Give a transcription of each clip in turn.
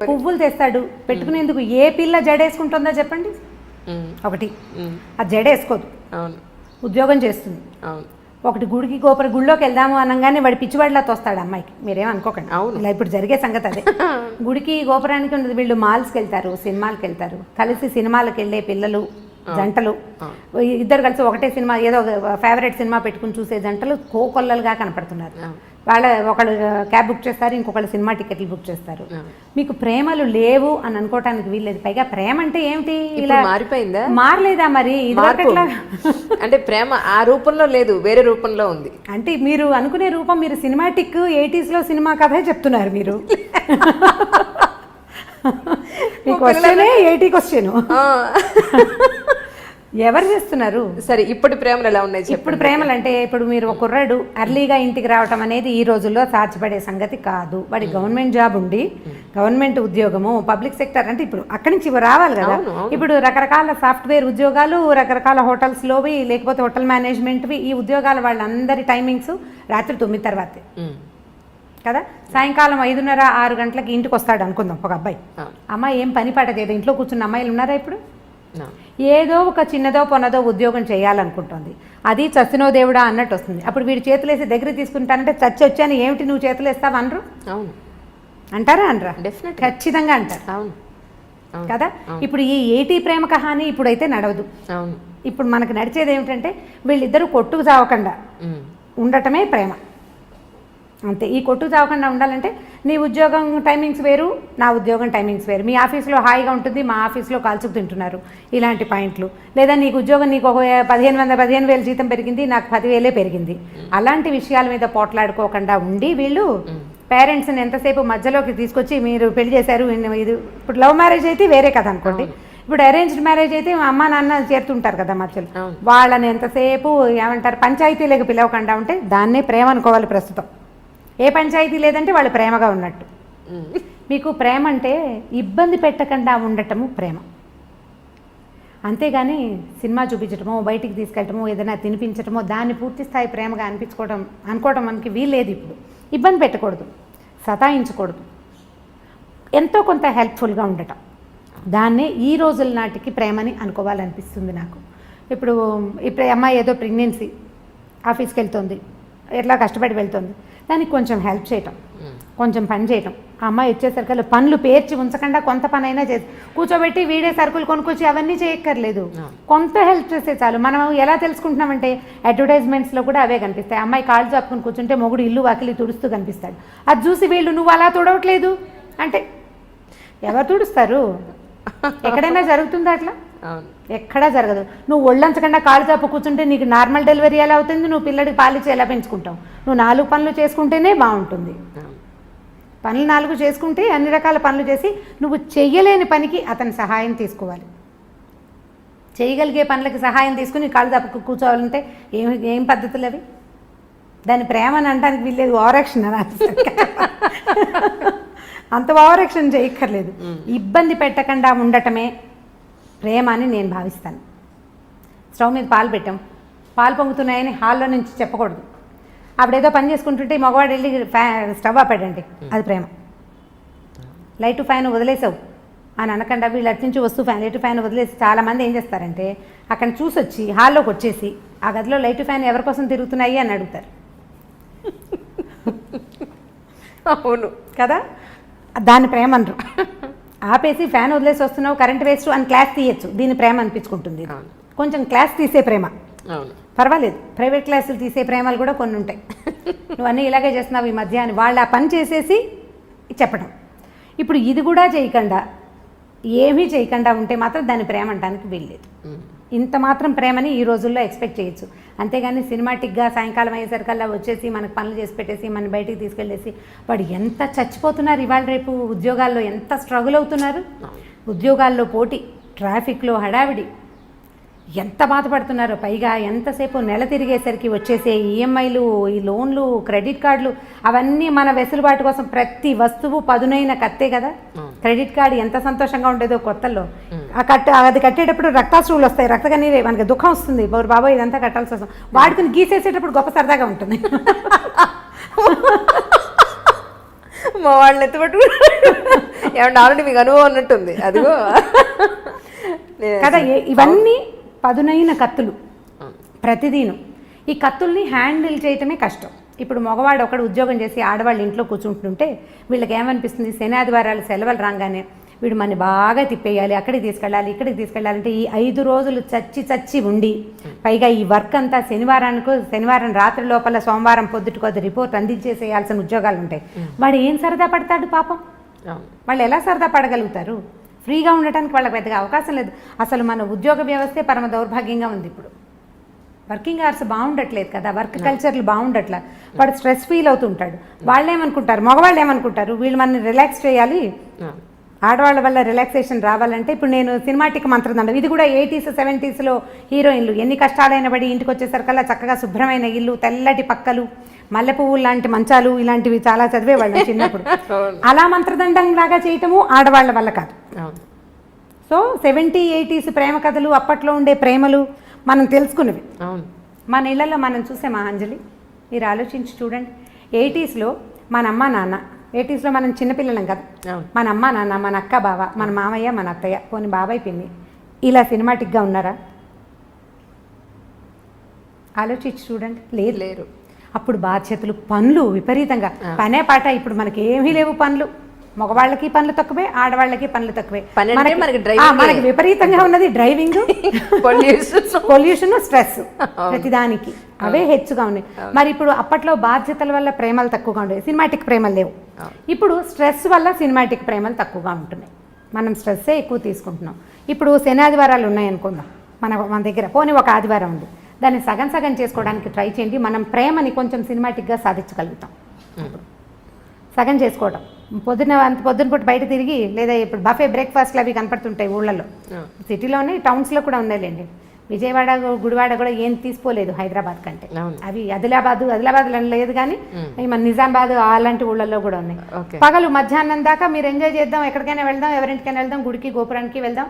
పువ్వులు తెస్తాడు పెట్టుకునేందుకు. ఏ పిల్ల జడేసుకుంటుందో చెప్పండి? ఒకటి ఆ జడేసుకోదు, ఉద్యోగం చేస్తుంది. ఒకటి గుడికి గుడిలోకి వెళ్దాము అనగానే వాడి పిచ్చివాడిలా తోస్తాడు అమ్మాయికి. మీరేం అనుకోకండి, ఇలా ఇప్పుడు జరిగే సంగతి అదే. గుడికి గోపురానికి ఉండదు, వీళ్ళు మాల్స్కి వెళ్తారు, సినిమాలకు వెళ్తారు, కలిసి సినిమాలకు వెళ్ళే పిల్లలు జంటలు, ఇద్దరు కలిసి ఒకటే సినిమా ఏదో ఫేవరెట్ సినిమా పెట్టుకుని చూసే జంటలు కోకొల్లలుగా కనపడుతున్నారు. వాళ్ళ ఒకళ్ళు క్యాబ్ బుక్ చేస్తారు, ఇంకొకళ్ళు సినిమా టికెట్లు బుక్ చేస్తారు. మీకు ప్రేమలు లేవు అని అనుకోవటానికి వీల్లేదు. పైగా ప్రేమ అంటే ఏమిటి? ఇలా మారిపోయిందా? మారలేదా మరి? అంటే ప్రేమ ఆ రూపంలో లేదు, వేరే రూపంలో ఉంది. అంటే మీరు అనుకునే రూపం, మీరు సినిమాటిక్ 80s లో సినిమా కథే చెప్తున్నారు మీరు. మీ క్వశ్చనే 80 క్వశ్చన్. ఎవరు చేస్తున్నారు? సరే, ఇప్పుడు ప్రేమలు ఎలా ఉన్నాయి? ఇప్పుడు ప్రేమలు అంటే, ఇప్పుడు మీరు ఒక కుర్రాడు అర్లీగా ఇంటికి రావటం అనేది ఈ రోజుల్లో సాధ్యపడే సంగతి కాదు. వాడి గవర్నమెంట్ జాబ్ ఉండి, గవర్నమెంట్ ఉద్యోగము, పబ్లిక్ సెక్టర్ అంటే ఇప్పుడు అక్కడి నుంచి రావాలి కదా. ఇప్పుడు రకరకాల సాఫ్ట్వేర్ ఉద్యోగాలు, రకరకాల హోటల్స్లోవి, లేకపోతే హోటల్ మేనేజ్మెంట్వి, ఈ ఉద్యోగాలు వాళ్ళందరి టైమింగ్స్ రాత్రి 9 తర్వాతే కదా. సాయంకాలం 5:30, 6 గంటలకి ఇంటికి వస్తాడు అనుకుందాం ఒక అబ్బాయి. అమ్మాయి ఏం పని పాట చేయదు, ఇంట్లో కూర్చున్న అమ్మాయిలు ఉన్నారా ఇప్పుడు? ఏదో ఒక చిన్నదో పొన్నదో ఉద్యోగం చేయాలనుకుంటుంది. అది చచ్చినో దేవుడా అన్నట్టు వస్తుంది. అప్పుడు వీడు చేతులేసి దగ్గర తీసుకుంటానంటే చచ్చి వచ్చాను ఏమిటి నువ్వు చేతులు వేస్తావు అనరు? అంటారా? అనరా? ఖచ్చితంగా అంటారు కదా. ఇప్పుడు ఈ 80 ప్రేమ కహాని ఇప్పుడైతే నడవదు. ఇప్పుడు మనకు నడిచేది ఏమిటంటే వీళ్ళిద్దరూ కొట్టుకు చావకుండా ఉండటమే ప్రేమ, అంతే. ఈ కొట్టుకు చావకుండా ఉండాలంటే నీ ఉద్యోగం టైమింగ్స్ వేరు, నా ఉద్యోగం టైమింగ్స్ వేరు. మీ ఆఫీస్లో హాయిగా ఉంటుంది, మా ఆఫీస్లో కాల్చుకు తింటున్నారు, ఇలాంటి పాయింట్లు. లేదా నీకు ఉద్యోగం, నీకు ఒక 15,000 జీతం పెరిగింది, నాకు 10,000 పెరిగింది, అలాంటి విషయాల మీద పోట్లాడుకోకుండా ఉండి వీళ్ళు పేరెంట్స్ని ఎంతసేపు మధ్యలోకి తీసుకొచ్చి మీరు పెళ్లి చేశారు. ఇది ఇప్పుడు లవ్ మ్యారేజ్ అయితే వేరే కదా అనుకోండి. ఇప్పుడు అరేంజ్డ్ మ్యారేజ్ అయితే అమ్మ నాన్న చేరుతుంటారు కదా మధ్యలో, వాళ్ళని ఎంతసేపు ఏమంటారు పంచాయతీలకు పిలవకుండా ఉంటే దాన్నే ప్రేమ అనుకోవాలి ప్రస్తుతం. ఏ పంచాయతీ లేదంటే వాళ్ళు ప్రేమగా ఉన్నట్టు. మీకు ప్రేమ అంటే ఇబ్బంది పెట్టకుండా ఉండటము ప్రేమ, అంతేగాని సినిమా చూపించటమో, బయటికి తీసుకెళ్ళటమో, ఏదైనా తినిపించటమో దాన్ని పూర్తి స్థాయి ప్రేమగా అనుకోవడం మనకి వీల్లేదు. ఇప్పుడు ఇబ్బంది పెట్టకూడదు, సతాయించకూడదు, ఎంతో కొంత హెల్ప్ఫుల్గా ఉండటం, దాన్నే ఈ రోజుల నాటికి ప్రేమని అనుకోవాలనిపిస్తుంది నాకు. ఇప్పుడు అమ్మాయి ఏదో ప్రెగ్నెన్సీ, ఆఫీస్కి వెళ్తుంది, ఎట్లా కష్టపడి వెళ్తుంది, దానికి కొంచెం హెల్ప్ చేయటం, కొంచెం పని చేయటం. ఆ అమ్మాయి వచ్చేసరికి పనులు పేర్చి ఉంచకుండా కొంత పని అయినా చేసి కూర్చోబెట్టి వీడే సరుకులు కొనుక్కొచ్చి అవన్నీ చేయక్కర్లేదు, కొంత హెల్ప్ చేస్తే చాలు. మనం ఎలా తెలుసుకుంటున్నామంటే అడ్వర్టైజ్మెంట్స్లో కూడా అవే కనిపిస్తాయి. అమ్మాయి కాళ్ళు చాపుకొని కూర్చుంటే మొగుడు ఇల్లు వాకిలి తుడుస్తూ కనిపిస్తాడు. అది చూసి వీళ్ళు నువ్వు అలా తుడవట్లేదు అంటే ఎవరు తుడుస్తారు? ఎక్కడైనా జరుగుతుందా అట్లా? ఎక్కడా జరగదు. నువ్వు ఒళ్ళంచకుండా కాళ్ళు చాపు కూర్చుంటే నీకు నార్మల్ డెలివరీ ఎలా అవుతుంది? నువ్వు పిల్లడికి పాలిచ్చి ఎలా పెంచుకుంటావు? నువ్వు 4 పనులు చేసుకుంటేనే బాగుంటుంది. పనులు 4 చేసుకుంటే అన్ని రకాల పనులు చేసి నువ్వు చెయ్యలేని పనికి అతని సహాయం తీసుకోవాలి. చేయగలిగే పనులకి సహాయం తీసుకుని కాళ్ళు చాపు కూర్చోవాలంటే ఏం పద్ధతులు అవి? దాన్ని ప్రేమ అని అనడానికి వీళ్ళేది, ఓవరాక్షన్ అని అంత ఓవరాక్షన్ చేయక్కర్లేదు. ఇబ్బంది పెట్టకుండా ఉండటమే ప్రేమ అని నేను భావిస్తాను. స్టవ్ మీద పాలు పెట్టాం, పాలు పొంగుతున్నాయని హాల్లో నుంచి చెప్పకూడదు. అప్పుడేదో పని చేసుకుంటుంటే మగవాడు వెళ్ళి స్టవ్ ఆపాడండి, అది ప్రేమ. లైట్ ఫ్యాన్ వదిలేసావు అని అనకుండా వీళ్ళు అటు నుంచి వస్తూ లైట్ ఫ్యాన్ వదిలేసి చాలామంది ఏం చేస్తారంటే అక్కడ చూసి వచ్చి హాల్లోకి వచ్చేసి ఆ గదిలో లైట్ ఫ్యాన్ ఎవరి కోసం తిరుగుతున్నాయి అని అడుగుతారు. అవును కదా, దాన్ని ప్రేమ అనరు. ఆపేసి ఫ్యాన్ వదిలేసి వస్తున్నావు, కరెంట్ వేస్ట్ అని క్లాస్ తీయచ్చు, దీని ప్రేమ అనిపించుకుంటుంది. కొంచెం క్లాస్ తీసే ప్రేమ పర్వాలేదు, ప్రైవేట్ క్లాసులు తీసే ప్రేమలు కూడా కొన్ని ఉంటాయి. నువ్వు అన్నీ ఇలాగే చేస్తున్నావు ఈ మధ్య అని వాళ్ళు ఆ పని చేసేసి చెప్పడం. ఇప్పుడు ఇది కూడా చేయకుండా ఏమీ చేయకుండా ఉంటే మాత్రం దాన్ని ప్రేమ అంటానికి వీల్లేదు. ఇంత మాత్రం ప్రేమని ఈ రోజుల్లో ఎక్స్పెక్ట్ చేయొచ్చు. అంతేగాని సినిమాటిక్గా సాయంకాలం అయ్యేసరికల్లా వచ్చేసి మనకు పనులు చేసి పెట్టేసి మన బయటికి తీసుకెళ్ళేసి వాడు ఎంత చచ్చిపోతున్నారు, ఇవాళ రేపు ఉద్యోగాల్లో ఎంత స్ట్రగుల్ అవుతున్నారు. ఉద్యోగాల్లో పోటీ, ట్రాఫిక్లో హడావిడి, ఎంత బాధపడుతున్నారో. పైగా ఎంతసేపు నెల తిరిగేసరికి వచ్చేసే ఈఎంఐలు, ఈ లోన్లు, క్రెడిట్ కార్డులు, అవన్నీ మన వెసులుబాటు కోసం ప్రతి వస్తువు పదునైన కత్తే కదా. క్రెడిట్ కార్డు ఎంత సంతోషంగా ఉండేదో కొత్తల్లో. అది కట్టేటప్పుడు రక్తాశ్రువులు వస్తాయి, రక్తకన్నీరే, మనకి దుఃఖం వస్తుంది, బాబోయ్ ఇదంతా కట్టాల్సి వస్తుంది. వాడుకుని గీసేసేటప్పుడు గొప్ప సరదాగా ఉంటుంది. మా వాళ్ళు ఎత్తుపట్టు ఏమంటే ఆల్రెడీ మీకు అనుభవం ఉన్నట్టుంది అదిగో కదా. ఇవన్నీ పదునైన కత్తులు ప్రతిదీను. ఈ కత్తుల్ని హ్యాండిల్ చేయటమే కష్టం. ఇప్పుడు మగవాడు ఒకడు ఉద్యోగం చేసి ఆడవాళ్ళు ఇంట్లో కూర్చుంటుంటే వీళ్ళకి ఏమనిపిస్తుంది, శని ఆదివారాలు సెలవులు రాగానే వీడు మనని బాగా తిప్పేయాలి, అక్కడికి తీసుకెళ్ళాలి, ఇక్కడికి తీసుకెళ్ళాలంటే ఈ 5 రోజులు చచ్చి ఉండి పైగా ఈ వర్క్ అంతా శనివారం రాత్రి లోపల సోమవారం పొద్దుటికొద్ది రిపోర్ట్ అందించేసేయాల్సిన ఉద్యోగాలు ఉంటాయి. వాడు ఏం సరదా పడతాడు పాపం? వాళ్ళు ఎలా సరదా పడగలుగుతారు? ఫ్రీగా ఉండటానికి వాళ్ళకి పెద్దగా అవకాశం లేదు. అసలు మన ఉద్యోగ వ్యవస్థే పరమ దౌర్భాగ్యంగా ఉంది. ఇప్పుడు వర్కింగ్ అవర్స్ బాగుండట్లేదు కదా, వర్క్ కల్చర్లు బాగుండట్లా, వాడు స్ట్రెస్ ఫీల్ అవుతుంటాడు. వాళ్ళు ఏమనుకుంటారు, మగవాళ్ళు ఏమనుకుంటారు, వీళ్ళు మనని రిలాక్స్ చేయాలి, ఆడవాళ్ళ వల్ల రిలాక్సేషన్ రావాలంటే. ఇప్పుడు నేను సినిమాటిక్ మంత్రదండం, ఇది కూడా 80s 70sలో హీరోయిన్లు ఎన్ని కష్టాలైన పడి ఇంటికి వచ్చేసరికల్లా చక్కగా శుభ్రమైన ఇల్లు, తెల్లటి పక్కలు, మల్లె పువ్వులు లాంటి మంచాలు, ఇలాంటివి చాలా చదివేవాళ్ళం చిన్నప్పుడు. అలా మంత్రదండం లాగా చేయటము ఆడవాళ్ళ వల్ల కాదు. సో 70s 80s ప్రేమ కథలు, అప్పట్లో ఉండే ప్రేమలు మనం తెలుసుకున్నవి. మన ఇళ్లలో మనం చూసే మా అంజలి, మీరు ఆలోచించి చూడండి. 80sలో మన అమ్మ నాన్న, 80sలో మనం చిన్నపిల్లలం కదా, మన అమ్మ నాన్న, మన అక్క బావ, మన మామయ్య, మన అత్తయ్య, పోనీ బాబాయ్ పిన్ని, ఇలా సినిమాటిక్గా ఉన్నారా? ఆలోచించి చూడండి. లేరు. అప్పుడు బాధ్యతలు, పనులు విపరీతంగా, పనే పాట. ఇప్పుడు మనకి ఏమీ లేవు పనులు. మగవాళ్ళకి పనులు తక్కువే, ఆడవాళ్ళకి పనులు తక్కువే. మనకి విపరీతంగా ఉన్నది డ్రైవింగ్, పొల్యూషన్, స్ట్రెస్, ప్రతిదానికి అవే హెచ్చుగా ఉన్నాయి. మరి ఇప్పుడు అప్పట్లో బాధ్యతల వల్ల ప్రేమలు తక్కువగా ఉండేవి, సినిమాటిక్ ప్రేమలు లేవు. ఇప్పుడు స్ట్రెస్ వల్ల సినిమాటిక్ ప్రేమలు తక్కువగా ఉంటున్నాయి. మనం స్ట్రెస్సే ఎక్కువ తీసుకుంటున్నాం. ఇప్పుడు శని ఆదివారాలు ఉన్నాయనుకుందాం మన దగ్గర, పోనీ ఒక ఆదివారం ఉంది, దాన్ని సగం చేసుకోవడానికి ట్రై చేయండి. మనం ప్రేమని కొంచెం సినిమాటిక్గా సాధించగలుగుతాం. సగం చేసుకోవడం, పొద్దున పూట బయట తిరిగి, లేదా ఇప్పుడు బఫే బ్రేక్ఫాస్ట్లు అవి కనపడుతుంటాయి ఊళ్ళల్లో, సిటీలోనే, టౌన్స్లో కూడా ఉన్నాయిలేండి. విజయవాడ, గుడివాడ కూడా ఏం తీసుకోలేదు హైదరాబాద్ కంటే. అవి ఆదిలాబాద్లో లేదు కానీ మన నిజామాబాద్ అలాంటి ఊళ్ళల్లో కూడా ఉన్నాయి. పగలు మధ్యాహ్నం దాకా మీరు ఎంజాయ్ చేద్దాం, ఎక్కడికైనా వెళ్దాం, ఎవరింటికైనా వెళ్దాం, గుడికి గోపురానికి వెళ్దాం,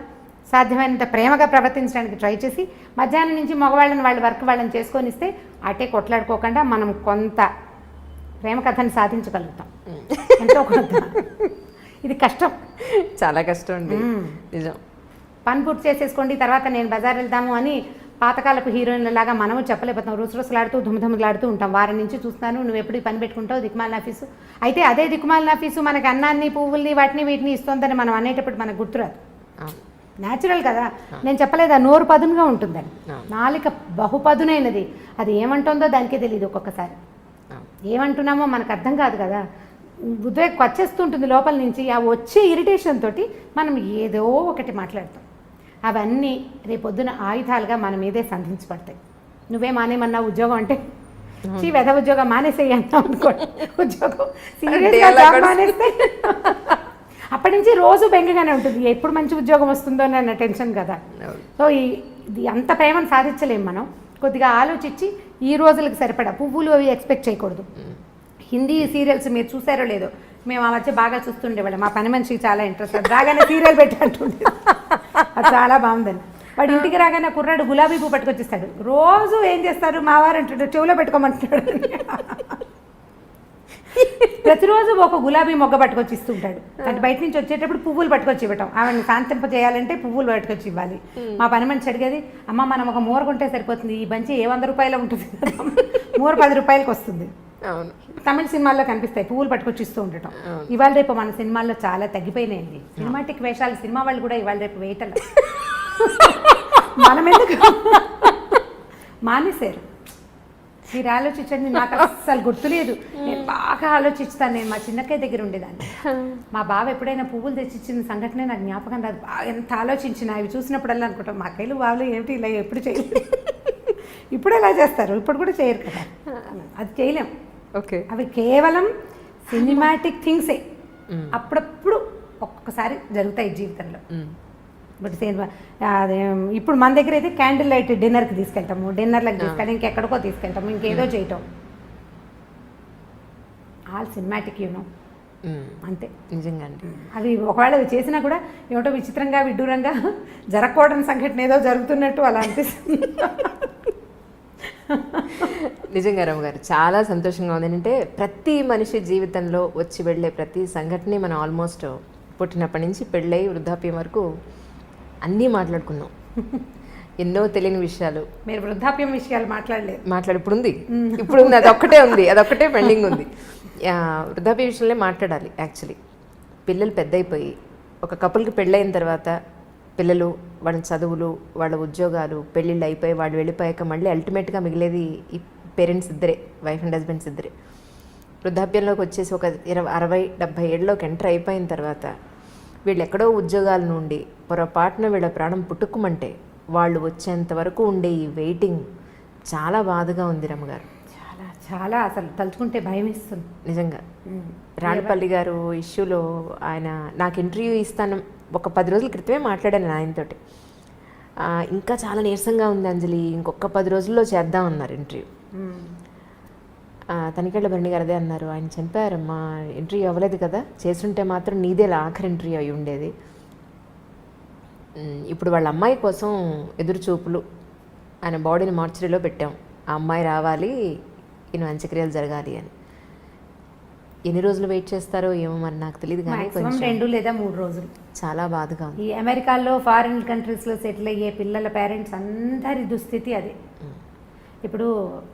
సాధ్యమైనంత ప్రేమగా ప్రవర్తించడానికి ట్రై చేసి మధ్యాహ్నం నుంచి మగవాళ్ళని వాళ్ళ వర్క్ వాళ్ళని చేసుకొని ఇస్తే అటే కొట్లాడుకోకుండా మనం కొంత ప్రేమ కథని సాధించగలుగుతాం. ఎంతో కొంత. ఇది కష్టం, చాలా కష్టం అండి, నిజం. పని పూర్తి చేసేసుకోండి, తర్వాత నేను బజార్ వెళ్దాము అని పాతకాలపు హీరోయిన్ల లాగా మనము చెప్పలేకపోతాం. రుసరుసలాడుతూ ధుమధుమలాడుతూ ఉంటాం. వారం నుంచి చూస్తాను, నువ్వు ఎప్పుడు పని పెట్టుకుంటావు, దిక్కుమాలిన ఆఫీసు. అయితే అదే దిక్కుమాలిన ఆఫీసు మనకి అన్నాన్ని, పువ్వుల్ని, వీటిని ఇస్తుందని మనం అనేటప్పుడు మనకు గుర్తురాదు. న్యాచురల్ కదా. నేను చెప్పలేదా, నోరు పదునుగా ఉంటుందని, నాలిక బహుపదునైనది. అది ఏమంటుందో దానికే తెలియదు ఒక్కొక్కసారి. ఏమంటున్నామో మనకు అర్థం కాదు కదా, ఉద్వేగం వచ్చేస్తుంటుంది లోపల నుంచి. ఆ వచ్చే ఇరిటేషన్ తోటి మనం ఏదో ఒకటి మాట్లాడతాం. అవన్నీ రేపొద్దున ఆయుధాలుగా మన మీదే సంధించబడతాయి. నువ్వే మానేమన్నా ఉద్యోగం అంటే, వెధ ఉద్యోగం మానేసేయి అన్నా అనుకోండి, ఉద్యోగం సీరియస్గా జాబ్ మానేస్తే అప్పటి నుంచి రోజు బెంగగానే ఉంటుంది, ఎప్పుడు మంచి ఉద్యోగం వస్తుందో అన్న టెన్షన్ కదా. సో ఇది అంత ప్రేమను సాధించలేము మనం. కొద్దిగా ఆలోచించి ఈ రోజులకు సరిపడా పువ్వులు అవి ఎక్స్పెక్ట్ చేయకూడదు. హిందీ సీరియల్స్ మీరు చూసారో లేదో, మేము ఆ మధ్య బాగా చూస్తుండేవాళ్ళం. మా పని మనిషికి చాలా ఇంట్రెస్ట్, అది రాగానే సీరియల్ పెట్టంటుండే, అది చాలా బాగుందని. వాడు ఇంటికి రాగానే కుర్రాడు గులాబీ పువ్వు పట్టుకొచ్చిస్తాడు. రోజు ఏం చేస్తారు, మా వారు అంటాడు చెవులో పెట్టుకోమంటున్నాడు. ప్రతిరోజు ఒక గులాబీ మొగ్గ పట్టుకొచ్చి ఇస్తుంటాడు. అంటే బయట నుంచి వచ్చేటప్పుడు పువ్వులు పట్టుకొచ్చి ఇవ్వటం, ఆవిడని శాంతింప చేయాలంటే పువ్వులు పట్టుకొచ్చి ఇవ్వాలి. మా పని మనిషి అడిగేది, అమ్మ మనం ఒక మూర కొంటే సరిపోతుంది, ఈ బంచి ఏ 100 రూపాయలు ఉంటుంది, మూర 10 రూపాయలకి వస్తుంది. తమిళ సినిమాల్లో కనిపిస్తాయి పువ్వులు పట్టుకొచ్చి ఇస్తూ ఉండటం. ఇవాళ రేపు మన సినిమాల్లో చాలా తగ్గిపోయినాయండి సినిమాటిక్ వేషాలు. సినిమా వాళ్ళు కూడా ఇవాళ రేపు వేయటం మనం ఎందుకు మానేశారు. మీరు ఆలోచించండి, నాకు అస్సలు గుర్తులేదు. నేను బాగా ఆలోచిస్తాను. నేను మా చిన్నక్కయ్య దగ్గర ఉండేదాన్ని. మా బావ ఎప్పుడైనా పువ్వులు తెచ్చిచ్చిన సంఘటనే నాకు జ్ఞాపకం రాదు. బాగా ఎంత ఆలోచించిన అవి చూసినప్పుడల్లా అనుకుంటాం, మా అక్కయ్యలు వాళ్ళు ఏమిటి ఇలా ఎప్పుడు చేయలేదు, ఇప్పుడు ఎలా చేస్తారు, ఇప్పుడు కూడా చేయరు కదా, అది చేయలేం. ఓకే, అవి కేవలం సినిమాటిక్ థింగ్సే. అప్పుడప్పుడు ఒక్కొక్కసారి జరుగుతాయి జీవితంలో. బట్ ఇప్పుడు మన దగ్గర అయితే క్యాండిల్ లైట్ డిన్నర్కి తీసుకెళ్తాము, డిన్నర్లకు తీసుకెళ్ళి ఇంకెక్కడికో తీసుకెళ్తాము, ఇంకేదో చేయటం. ఆల్ సినిమాటిక్ యూనో, అంతే. నిజంగా అవి ఒకవేళ అవి చేసినా కూడా ఏమిటో విచిత్రంగా విడ్డూరంగా జరగకూడని సంఘటన ఏదో జరుగుతున్నట్టు అలా అనిపిస్తుంది. నిజంగా రాము గారు, చాలా సంతోషంగా ఉంది. ఏంటంటే ప్రతి మనిషి జీవితంలో వచ్చి వెళ్ళే ప్రతి సంఘటన మనం ఆల్మోస్ట్ పుట్టినప్పటి నుంచి పెళ్ళై వృద్ధాప్యం వరకు అన్నీ మాట్లాడుకున్నాం. ఎన్నో తెలియని విషయాలు. మీరు వృద్ధాప్యం విషయాలు మాట్లాడలేదు. ఇప్పుడు ఉంది, అదొక్కటే పెండింగ్ ఉంది. వృద్ధాప్య విషయంలో మాట్లాడాలి. యాక్చువల్లీ పిల్లలు పెద్ద అయిపోయి ఒక కపుల్కి పెళ్ళైన తర్వాత పిల్లలు, వాళ్ళ చదువులు, వాళ్ళ ఉద్యోగాలు, పెళ్ళిళ్ళు అయిపోయి వాళ్ళు వెళ్ళిపోయాక మళ్ళీ అల్టిమేట్గా మిగిలేది ఈ పేరెంట్స్ ఇద్దరే, వైఫ్ అండ్ హస్బెండ్స్ ఇద్దరే. వృద్ధాప్యంలోకి వచ్చేసి ఒక 60-70 ఏళ్ళలోకి ఎంటర్ అయిపోయిన తర్వాత వీళ్ళు ఎక్కడో ఉద్యోగాల నుండి పొరపాటున వీళ్ళ ప్రాణం పుట్టుకుమంటే వాళ్ళు వచ్చేంత వరకు ఉండే ఈ వెయిటింగ్ చాలా బాధగా ఉంది రమ్మగారు. చాలా చాలా అసలు తలుచుకుంటే భయం ఇస్తుంది నిజంగా. రాళ్ళపల్లి గారు ఇష్యూలో ఆయన నాకు ఇంటర్వ్యూ ఇస్తాను ఒక 10 రోజుల క్రితమే మాట్లాడాను ఆయనతోటి. ఇంకా చాలా నీరసంగా ఉంది అంజలి, ఇంకొక 10 రోజుల్లో చేద్దాం అన్నారు ఇంటర్వ్యూ. తనికెళ్ళ భరణి గారు అదే అన్నారు, ఆయన చనిపోయారమ్మా, ఇంటర్వ్యూ అవ్వలేదు కదా, చేస్తుంటే మాత్రం నీదే ఆఖరి ఇంటర్వ్యూ అయి ఉండేది. ఇప్పుడు వాళ్ళ అమ్మాయి కోసం ఎదురు చూపులు, ఆయన బాడీని మార్చరీలో పెట్టాం, ఆ అమ్మాయి రావాలి, ఈయన అంత్యక్రియలు జరగాలి అని. ఎన్ని రోజులు వెయిట్ చేస్తారో ఏమో మరి నాకు తెలియదు, కానీ 2 లేదా 3 రోజులు. చాలా బాధగా ఉంది. ఈ అమెరికాలో, ఫారిన్ కంట్రీస్లో సెటిల్ అయ్యే పిల్లల పేరెంట్స్ అందరి దుస్థితి అదే. ఇప్పుడు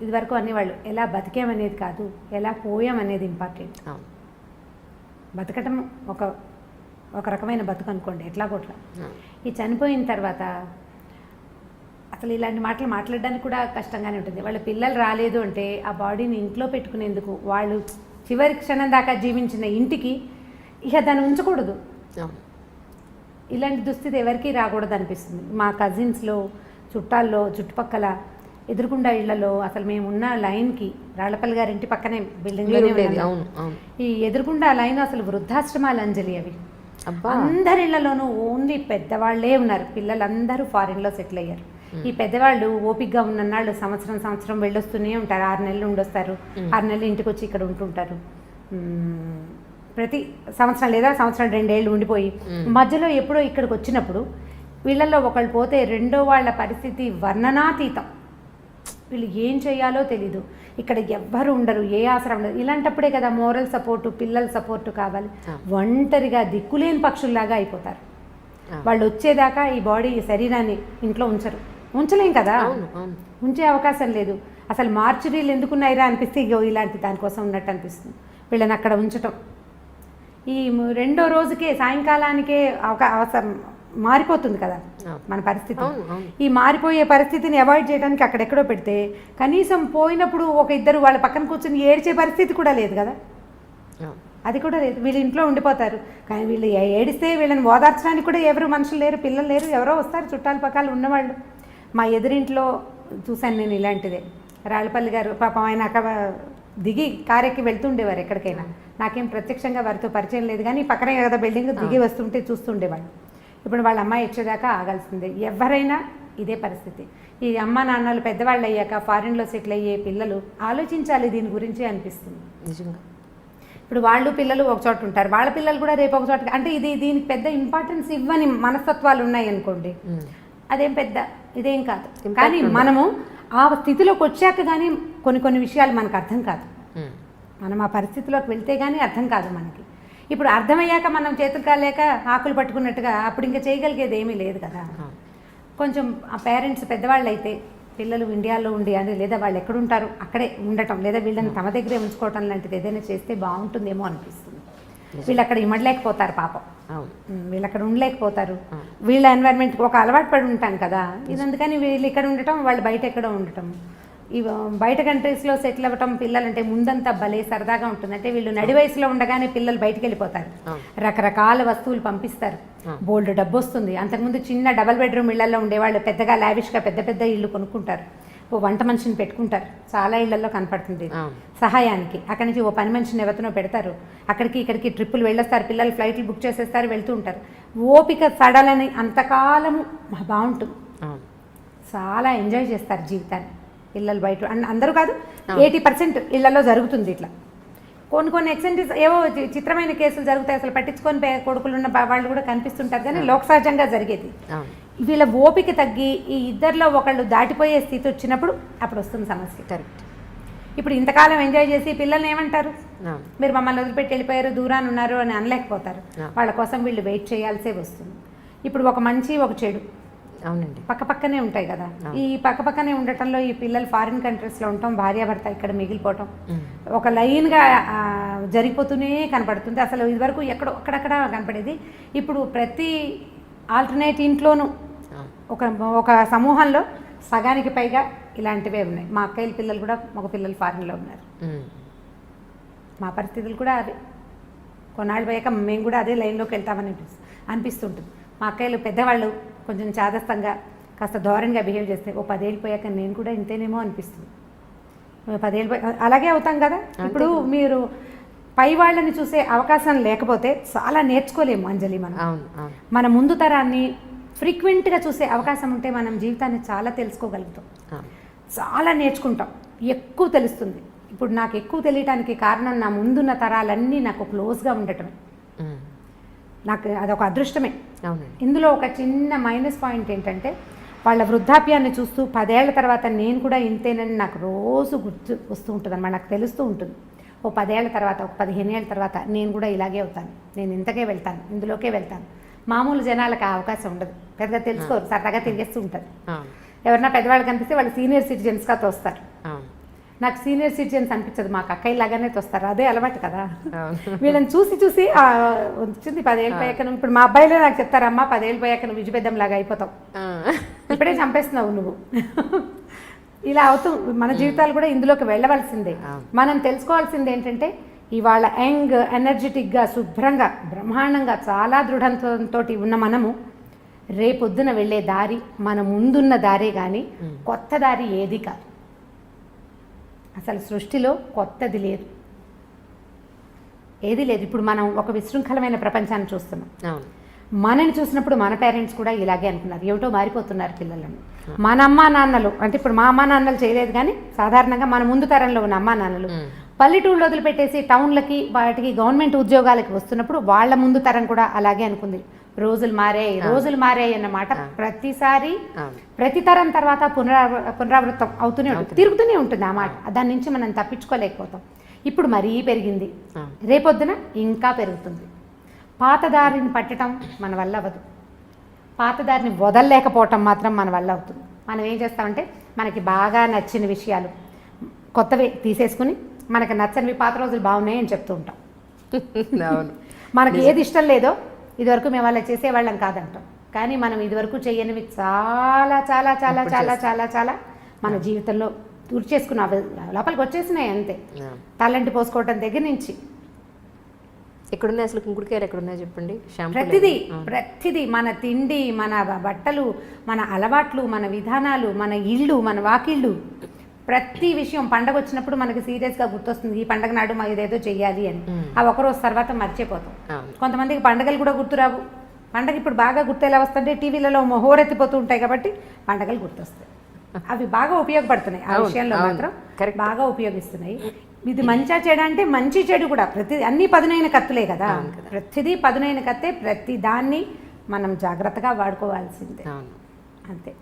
ఇదివరకు అనేవాళ్ళు ఎలా బతికేమనేది కాదు, ఎలా పోయామనేది ఇంపార్టెంట్. బతకటం ఒక రకమైన బతుకు అనుకోండి, ఎట్లా కొట్లా. ఈ చనిపోయిన తర్వాత అసలు ఇలాంటి మాటలు మాట్లాడడానికి కూడా కష్టంగానే ఉంటుంది. వాళ్ళ పిల్లలు రాలేదు అంటే ఆ బాడీని ఇంట్లో పెట్టుకునేందుకు, వాళ్ళు చివరి క్షణం దాకా జీవించిన ఇంటికి ఇక దాన్ని ఉంచకూడదు. ఇలాంటి దుస్థితి ఎవరికి రాకూడదు అనిపిస్తుంది. మా కజిన్స్లో, చుట్టాల్లో, చుట్టుపక్కల ఎదురుకుండా ఇళ్లలో అసలు మేము ఉన్న లైన్కి, రాళ్లపల్లి గారి ఇంటి పక్కనే బిల్డింగ్లోనే ఉండేది. ఈ ఎదురుకుండా లైన్ అసలు వృద్ధాశ్రమాలు అంజలి అవి. అందరి ఇళ్లలోనూ ఓన్లీ పెద్దవాళ్లే ఉన్నారు. పిల్లలందరూ ఫారిన్లో సెటిల్ అయ్యారు. ఈ పెద్దవాళ్ళు ఓపికగా ఉన్ననాళ్ళు సంవత్సరం వెళ్ళొస్తూనే ఉంటారు. 6 నెలలు ఉండొస్తారు, 6 నెలలు ఇంటికి వచ్చి ఇక్కడ ఉంటుంటారు. ప్రతి సంవత్సరం లేదా 2 ఏళ్ళు ఉండిపోయి మధ్యలో ఎప్పుడో ఇక్కడికి వచ్చినప్పుడు వీళ్ళల్లో ఒకళ్ళు పోతే రెండో వాళ్ళ పరిస్థితి వర్ణనాతీతం. వీళ్ళు ఏం చేయాలో తెలీదు, ఇక్కడ ఎవ్వరు ఉండరు, ఏ ఆసరా ఉండదు. ఇలాంటప్పుడే కదా మోరల్ సపోర్టు, పిల్లల సపోర్టు కావాలి. ఒంటరిగా దిక్కులేని పక్షుల్లాగా అయిపోతారు. వాళ్ళు వచ్చేదాకా ఈ బాడీ, ఈ శరీరాన్ని ఇంట్లో ఉంచలేం కదా, ఉంచే అవకాశం లేదు. అసలు మార్చురీలు ఎందుకున్నాయిరా అనిపిస్తే ఇలాంటి దానికోసం ఉన్నట్టు అనిపిస్తుంది. వీళ్ళని అక్కడ ఉంచటం ఈ 2వ రోజుకే సాయంకాలానికే అవసరం మారిపోతుంది కదా మన పరిస్థితి. ఈ మారిపోయే పరిస్థితిని అవాయిడ్ చేయడానికి అక్కడెక్కడో పెడితే కనీసం పోయినప్పుడు ఒక ఇద్దరు వాళ్ళ పక్కన కూర్చొని ఏడ్చే పరిస్థితి కూడా లేదు కదా, అది కూడా లేదు. వీళ్ళు ఇంట్లో ఉండిపోతారు. కానీ వీళ్ళు ఏడిస్తే వీళ్ళని ఓదార్చడానికి కూడా ఎవరు మనుషులు లేరు, పిల్లలు లేరు, ఎవరో వస్తారు చుట్టాల పక్కల ఉన్నవాళ్ళు. మా ఎదురింట్లో చూశాను నేను ఇలాంటిదే. రాళ్ళపల్లి గారు పాపం ఆయన అక్కడ దిగి కారెక్కి వెళ్తుండేవారు ఎక్కడికైనా. నాకేం ప్రత్యక్షంగా వారితో పరిచయం లేదు, కానీ పక్కనే కదా బిల్డింగ్, దిగి వస్తుంటే చూస్తుండేవాళ్ళు. ఇప్పుడు వాళ్ళ అమ్మాయి వచ్చేదాకా ఆగాల్సిందే. ఎవరైనా ఇదే పరిస్థితి. ఈ అమ్మ నాన్నలు పెద్దవాళ్ళు అయ్యాక ఫారిన్లో సెటిల్ అయ్యే పిల్లలు ఆలోచించాలి దీని గురించి అనిపిస్తుంది నిజంగా. ఇప్పుడు వాళ్ళు పిల్లలు ఒక చోట ఉంటారు, వాళ్ళ పిల్లలు కూడా రేపు ఒక చోట. అంటే దీనికి పెద్ద ఇంపార్టెన్స్ ఇవ్వని మనస్తత్వాలు ఉన్నాయి అనుకోండి, అదేం పెద్ద ఇదేం కాదు. కానీ మనము ఆ స్థితిలోకి వచ్చాక కానీ కొన్ని విషయాలు మనకు అర్థం కాదు. మనం ఆ పరిస్థితిలోకి వెళ్తే కానీ అర్థం కాదు మనకి. ఇప్పుడు అర్థమయ్యాక మనం చేతులు కాలేక ఆకులు పట్టుకున్నట్టుగా అప్పుడు ఇంకా చేయగలిగేది ఏమీ లేదు కదా. కొంచెం ఆ పేరెంట్స్ పెద్దవాళ్ళు అయితే పిల్లలు ఇండియాలో ఉండి అని, లేదా వాళ్ళు ఎక్కడుంటారు అక్కడే ఉండటం, లేదా వీళ్ళని తమ దగ్గరే ఉంచుకోవటం లాంటిది ఏదైనా చేస్తే బాగుంటుందేమో అనిపిస్తుంది. వీళ్ళు అక్కడ ఇమ్మడలేకపోతారు పాపం, వీళ్ళు అక్కడ ఉండలేకపోతారు. వీళ్ళ ఎన్వైర్న్మెంట్కి ఒక అలవాటు పడి ఉంటాం కదా ఇది. అందుకని వీళ్ళు ఇక్కడ ఉండటం, వాళ్ళు బయట ఎక్కడో ఉండటం. ఈ బయట కంట్రీస్లో సెటిల్ అవ్వటం పిల్లలంటే ముందంతా భలే సరదాగా ఉంటుంది. అంటే వీళ్ళు నడి వయసులో ఉండగానే పిల్లలు బయటకు వెళ్ళిపోతారు, రకరకాల వస్తువులు పంపిస్తారు, బోల్డ్ డబ్బు వస్తుంది. అంతకుముందు చిన్న డబల్ బెడ్రూమ్ ఇళ్లలో ఉండేవాళ్ళు పెద్దగా లావిష్గా పెద్ద ఇళ్ళు కొనుక్కుంటారు, ఓ వంట మనిషిని పెట్టుకుంటారు. చాలా ఇళ్లలో కనపడుతుంది సహాయానికి. అక్కడి నుంచి ఓ పని మనిషిని ఎవరినో పెడతారు, అక్కడికి ఇక్కడికి ట్రిప్పులు వెళ్ళొస్తారు, పిల్లలు ఫ్లైట్లు బుక్ చేసేస్తారు, వెళ్తూ ఉంటారు. ఓపిక సడలని అంతకాలము బాగుంటుంది, చాలా ఎంజాయ్ చేస్తారు జీవితాన్ని. పిల్లలు బయట అందరూ కాదు, 80% ఇళ్లలో జరుగుతుంది ఇట్లా. కొన్ని ఎక్సెంట్రీస్ ఏవో చిత్రమైన కేసులు జరుగుతాయి, అసలు పట్టించుకొని కొడుకులు ఉన్న వాళ్ళు కూడా కనిపిస్తుంటారు, కానీ లోక సహజంగా జరిగేది. వీళ్ళ ఓపిక తగ్గి ఈ ఇద్దరిలో ఒకళ్ళు దాటిపోయే స్థితి వచ్చినప్పుడు అప్పుడు వస్తుంది సమస్య. కరెక్ట్. ఇప్పుడు ఇంతకాలం ఎంజాయ్ చేసి పిల్లల్ని ఏమంటారు, అవును. మీరు మమ్మల్ని వదిలిపెట్టి వెళ్ళిపోయారు, దూరాన్ని ఉన్నారు అని అనలేకపోతారు. వాళ్ళ కోసం వీళ్ళు వెయిట్ చేయాల్సే వస్తుంది. ఇప్పుడు ఒక మంచి ఒక చెడు అవునండి. పక్కపక్కనే ఉంటాయి కదా. ఈ పక్కపక్కనే ఉండటంలో ఈ పిల్లలు ఫారిన్ కంట్రీస్లో ఉండటం, భార్యాభర్త ఇక్కడ మిగిలిపోవటం ఒక లైన్గా జరిగిపోతూనే కనపడుతుంది. అసలు ఇదివరకు ఎక్కడో అక్కడక్కడ కనపడేది, ఇప్పుడు ప్రతి ఆల్టర్నేట్ ఇంట్లోనూ ఒక ఒక సమూహంలో సగానికి పైగా ఇలాంటివే ఉన్నాయి. మా అక్కయ్యల పిల్లలు కూడా మగ పిల్లలు ఫారిన్లో ఉన్నారు. మా పరిస్థితులు కూడా అదే. కొన్నాళ్ళు పోయాక మేము కూడా అదే లైన్లోకి వెళ్తామని అనిపిస్తుంటుంది. మా అక్కయ్యలు పెద్దవాళ్ళు కొంచెం చాదస్తంగా కాస్త ధోరణిగా బిహేవ్ చేస్తే ఓ 10 ఏళ్ళు పోయాక నేను కూడా ఇంతేనేమో అనిపిస్తుంది. 10 ఏళ్ళు అలాగే అవుతాం కదా. ఇప్పుడు మీరు పై వాళ్ళని చూసే అవకాశం లేకపోతే చాలా నేర్చుకోలేము అంజలి. మనం మన ముందు తరాన్ని ఫ్రీక్వెంట్గా చూసే అవకాశం ఉంటే మనం జీవితాన్ని చాలా తెలుసుకోగలుగుతాం, చాలా నేర్చుకుంటాం, ఎక్కువ తెలుస్తుంది. ఇప్పుడు నాకు ఎక్కువ తెలియటానికి కారణం నా ముందున్న తరాలన్నీ నాకు క్లోజ్గా ఉండటమే. నాకు అదొక అదృష్టమే. ఇందులో ఒక చిన్న మైనస్ పాయింట్ ఏంటంటే వాళ్ళ వృద్ధాప్యాన్ని చూస్తూ 10 ఏళ్ల తర్వాత నేను కూడా ఇంతేనని నాకు రోజు గుర్తు వస్తూ ఉంటుంది అన్నమాట. నాకు తెలుస్తూ ఉంటుంది, ఓ 10 ఏళ్ల తర్వాత, ఒక 15 ఏళ్ల తర్వాత నేను కూడా ఇలాగే అవుతాను, నేను ఇంతకే వెళ్తాను, ఇందులోకే వెళ్తాను. మామూలు జనాలకు ఆ అవకాశం ఉండదు, పెద్దగా తెలుసుకోరు, సరదాగా తిరిగేస్తూ ఉంటారు. ఎవరన్నా పెద్దవాళ్ళు కనిపిస్తే వాళ్ళు సీనియర్ సిటిజన్స్గా తోస్తారు. నాకు సీనియర్ సిటిజన్స్ అనిపించదు, మాకు అక్కయ్య లాగానే తోస్తారు, అదే అలవాటు కదా. వీళ్ళని చూసి చూసి వచ్చింది 10 ఏళ్ళు పోయాక. ఇప్పుడు మా అబ్బాయిలే నాకు చెప్తారమ్మా 10 ఏళ్ళు పోయాక నువ్వు విజయపెద్దం లాగా అయిపోతావు, ఇప్పుడే చంపేస్తున్నావు నువ్వు. ఇలా అవుతూ మన జీవితాలు కూడా ఇందులోకి వెళ్ళవలసిందే. మనం తెలుసుకోవాల్సింది ఏంటంటే ఇవాళ యంగ్, ఎనర్జెటిక్గా, శుభ్రంగా, బ్రహ్మాండంగా, చాలా దృఢంతో ఉన్న మనము రేపొద్దున వెళ్ళే దారి మన ముందున్న దారే కానీ కొత్త దారి ఏది కాదు. అసలు సృష్టిలో కొత్తది లేదు, ఏది లేదు. ఇప్పుడు మనం ఒక విశృంఖలమైన ప్రపంచాన్ని చూస్తున్నాం. మనని చూసినప్పుడు మన పేరెంట్స్ కూడా ఇలాగే అనుకున్నారు, ఏమిటో మారిపోతున్నారు పిల్లలను. మన అమ్మా నాన్నలు అంటే ఇప్పుడు మా అమ్మా నాన్నలు చేయలేదు కానీ సాధారణంగా మన ముందు తరంలో ఉన్న అమ్మా నాన్నలు పల్లెటూళ్ళు వదిలిపెట్టేసి టౌన్లకి వాటికి గవర్నమెంట్ ఉద్యోగాలకి వస్తున్నప్పుడు వాళ్ళ ముందు తరం కూడా అలాగే అనుకుంది. రోజులు మారాయి అన్నమాట ప్రతిసారి ప్రతి తరం తర్వాత పునరావృతం అవుతూనే ఉంటుంది, తిరుగుతూనే ఉంటుంది ఆ మాట. దాని నుంచి మనం తప్పించుకోలేకపోతాం. ఇప్పుడు మరీ పెరిగింది, రేపొద్దున ఇంకా పెరుగుతుంది. పాతదారిని పట్టడం మన వల్ల అవ్వదు, పాతదారిని వదలలేకపోవటం మాత్రం మన వల్ల అవుతుంది. మనం ఏం చేస్తామంటే మనకి బాగా నచ్చిన విషయాలు కొత్తవి తీసేసుకుని మనకు నచ్చనివి పాత రోజులు బాగున్నాయి అని చెప్తూ ఉంటాం. మనకి ఏది ఇష్టం లేదో ఇదివరకు మేము అలా చేసేవాళ్ళం కాదంటాం, కానీ మనం ఇదివరకు చేయనివి చాలా చాలా చాలా చాలా చాలా చాలా మన జీవితంలో తుడిచేసుకున్న లోపలికి వచ్చేసినాయి అంతే. తలంటి పోసుకోవటం దగ్గర నుంచి ఎక్కడున్నాయి అసలు కుంకుడుకాయలు ఎక్కడున్నాయి చెప్పండి. ప్రతిదీ మన తిండి, మన బట్టలు, మన అలవాట్లు, మన విధానాలు, మన ఇళ్ళు, మన వాకిళ్ళు, ప్రతి విషయం పండగ వచ్చినప్పుడు మనకి సీరియస్గా గుర్తొస్తుంది, ఈ పండగ నాడు మా ఇదేదో చెయ్యాలి అని. ఆ ఒకరోజు తర్వాత మర్చిపోతాం. కొంతమందికి పండగలు కూడా గుర్తురావు. పండగ ఇప్పుడు బాగా గుర్తు ఎలా వస్తుంటే టీవీలలో హోరెత్తిపోతూ ఉంటాయి కాబట్టి పండగలు గుర్తొస్తాయి. అవి బాగా ఉపయోగపడుతున్నాయి, ఆ విషయంలో మాత్రం బాగా ఉపయోగిస్తున్నాయి. ఇది మంచిగా చెడు అంటే మంచి చెడు కూడా అన్ని పదునైన కత్తులే కదా. ప్రతిదీ పదునైన కత్తే, ప్రతి దాన్ని మనం జాగ్రత్తగా వాడుకోవాల్సిందే అంతే.